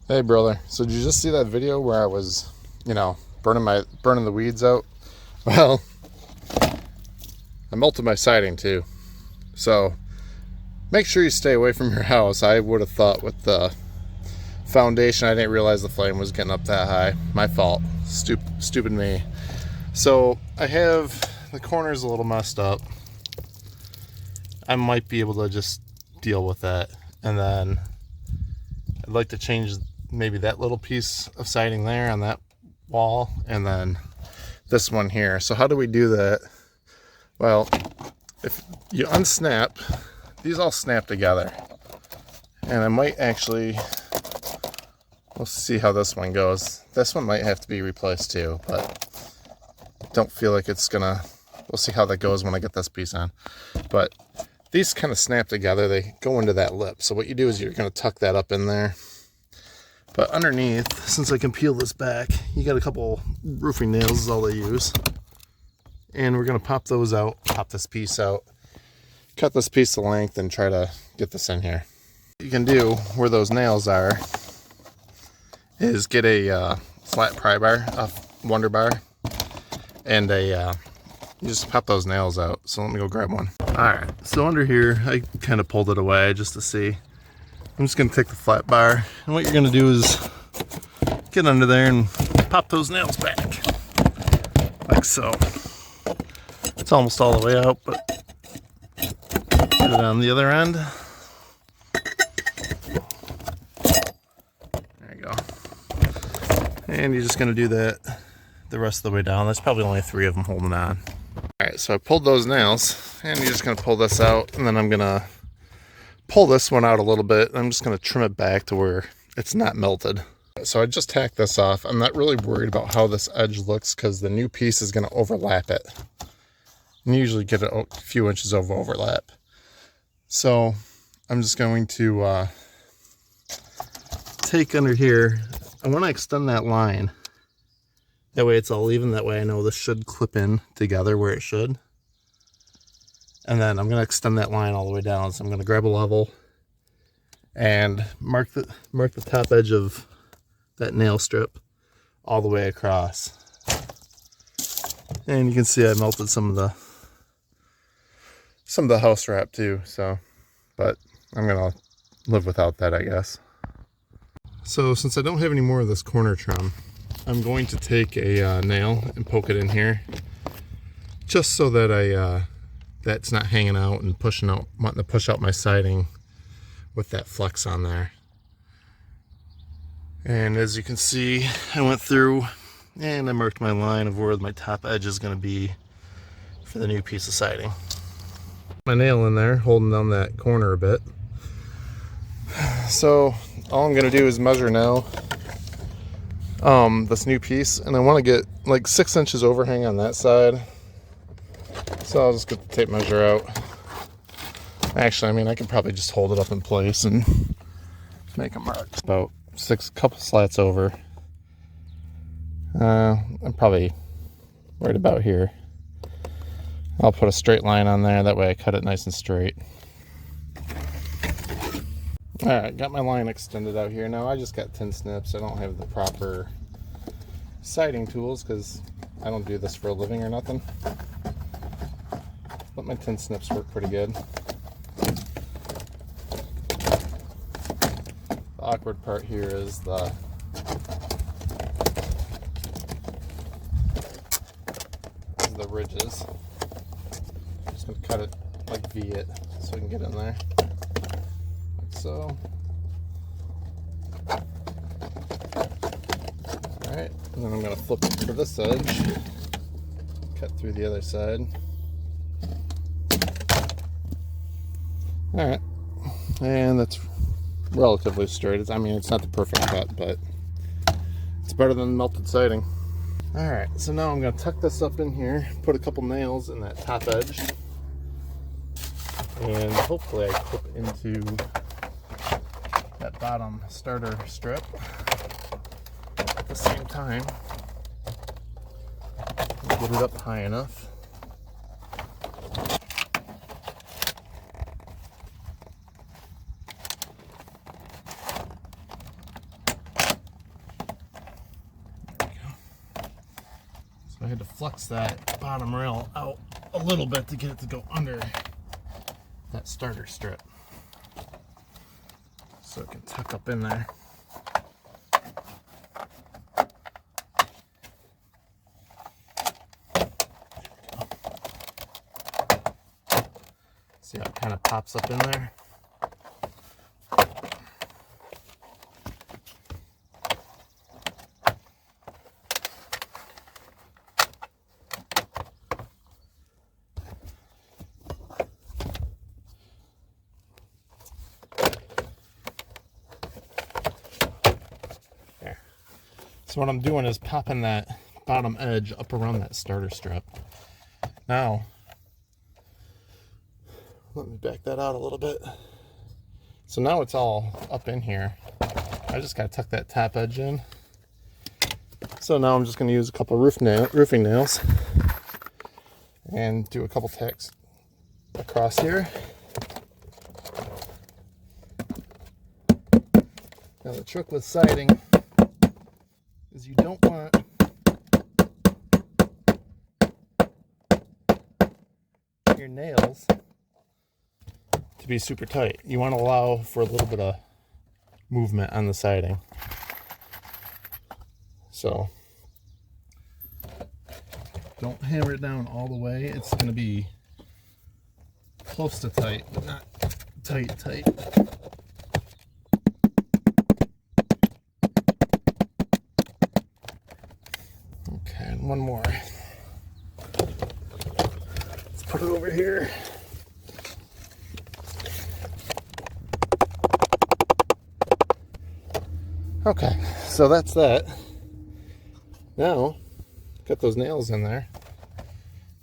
Hey brother, so did you just see that video where I was, burning the weeds out? Well, I melted my siding too. So make sure you stay away from your house. I would have thought with the foundation, I didn't realize the flame was getting up that high. My fault. Stupid me. So I have the corners a little messed up. I might be able to just deal with that, and then I'd like to change maybe that little piece of siding there on that wall, and then this one here. So how do we do that? Well, if you unsnap, these all snap together, and I might actually, we'll see how this one goes. This one might have to be replaced too, but don't feel like it's gonna, we'll see how that goes when I get this piece on. But these kind of snap together, they go into that lip. So what you do is you're gonna tuck that up in there. But underneath, since I can peel this back, you got a couple roofing nails is all I use. And we're gonna pop those out, pop this piece out, cut this piece to length, and try to get this in here. What you can do where those nails are is get a flat pry bar, a Wonder Bar, and you just pop those nails out. So let me go grab one. All right, so under here, I kind of pulled it away just to see. I'm just gonna take the flat bar, and what you're gonna do is get under there and pop those nails back, like so. It's almost all the way out, but get it on the other end. There you go. And you're just gonna do that the rest of the way down. There's probably only 3 of them holding on. All right, so I pulled those nails, and you're just gonna pull this out, and then I'm gonna pull this one out a little bit. I'm just going to trim it back to where it's not melted. So I just tacked this off. I'm not really worried about how this edge looks because the new piece is going to overlap it. And you usually get a few inches of overlap. So I'm just going to take under here. I want to extend that line. That way it's all even. That way I know this should clip in together where it should. And then I'm going to extend that line all the way down. So I'm going to grab a level and mark the top edge of that nail strip all the way across. And you can see I melted some of the house wrap too. So, but I'm going to live without that, I guess. So since I don't have any more of this corner trim, I'm going to take a nail and poke it in here, just so that that's not hanging out and wanting to push out my siding with that flex on there. And as you can see, I went through and I marked my line of where my top edge is going to be for the new piece of siding. My nail in there, holding down that corner a bit. So all I'm going to do is measure now this new piece, and I want to get like 6 inches overhang on that side. So I'll just get the tape measure out. Actually, I mean, I could probably just hold it up in place and make a mark. It's about couple slats over. I'm probably right about here. I'll put a straight line on there. That way I cut it nice and straight. Alright, got my line extended out here. Now I just got tin snips. I don't have the proper siding tools because I don't do this for a living or nothing. But my tin snips work pretty good. The awkward part here is the ridges. I'm just going to cut it, like V it, so we can get in there. Like so. Alright, and then I'm going to flip it to this edge. Cut through the other side. Alright, and that's relatively straight. I mean, it's not the perfect cut, but it's better than melted siding. Alright, so now I'm going to tuck this up in here, put a couple nails in that top edge, and hopefully I clip into that bottom starter strip at the same time. Get it up high enough. I had to flex that bottom rail out a little bit to get it to go under that starter strip, so it can tuck up in there. See how it kind of pops up in there? There. So what I'm doing is popping that bottom edge up around that starter strip. Now, let me back that out a little bit. So now it's all up in here. I just gotta tuck that top edge in. So now I'm just gonna use a couple roofing nails and do a couple tacks across here. Now the trick with siding is you don't want your nails to be super tight. You want to allow for a little bit of movement on the siding. So don't hammer it down all the way. It's going to be close to tight, but not tight. Okay, and one more. Let's put it over here. Okay, so that's that. Now, got those nails in there.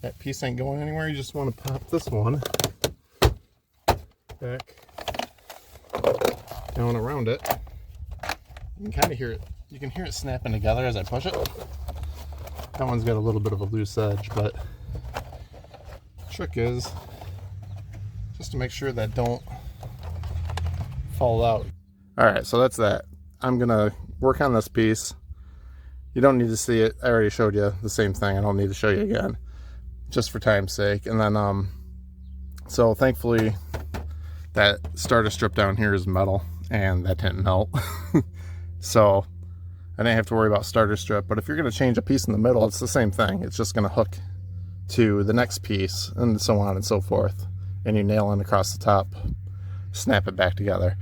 That piece ain't going anywhere. You just want to pop this one back down around it. You can kind of hear it. You can hear it snapping together as I push it. That one's got a little bit of a loose edge, but the trick is just to make sure that don't fall out. All right, so that's that. I'm gonna work on this piece. You don't need to see it. I already showed you the same thing. I don't need to show you again, just for time's sake. And then, so thankfully that starter strip down here is metal and that didn't melt. So I didn't have to worry about starter strip. But if you're gonna change a piece in the middle, it's the same thing. It's just gonna hook to the next piece and so on and so forth. And you nail in across the top, snap it back together.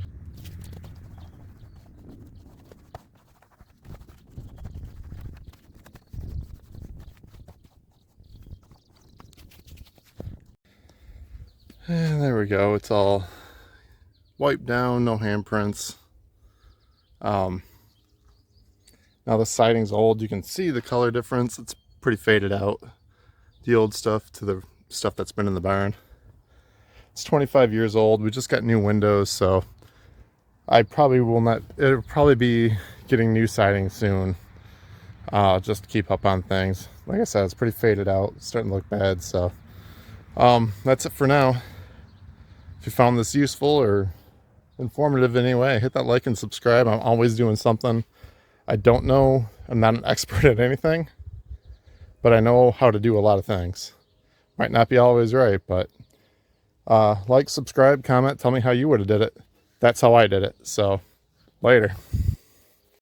And there we go. It's all wiped down, no handprints. Now the siding's old. You can see the color difference. It's pretty faded out. The old stuff to the stuff that's been in the barn. It's 25 years old. We just got new windows, so I probably will not. It'll probably be getting new siding soon. Just to keep up on things. Like I said, it's pretty faded out. It's starting to look bad. So that's it for now. If you found this useful or informative in any way, hit that like and subscribe. I'm always doing something. I don't know. I'm not an expert at anything, but I know how to do a lot of things. Might not be always right, but like, subscribe, comment, tell me how you would have did it. That's how I did it. So later.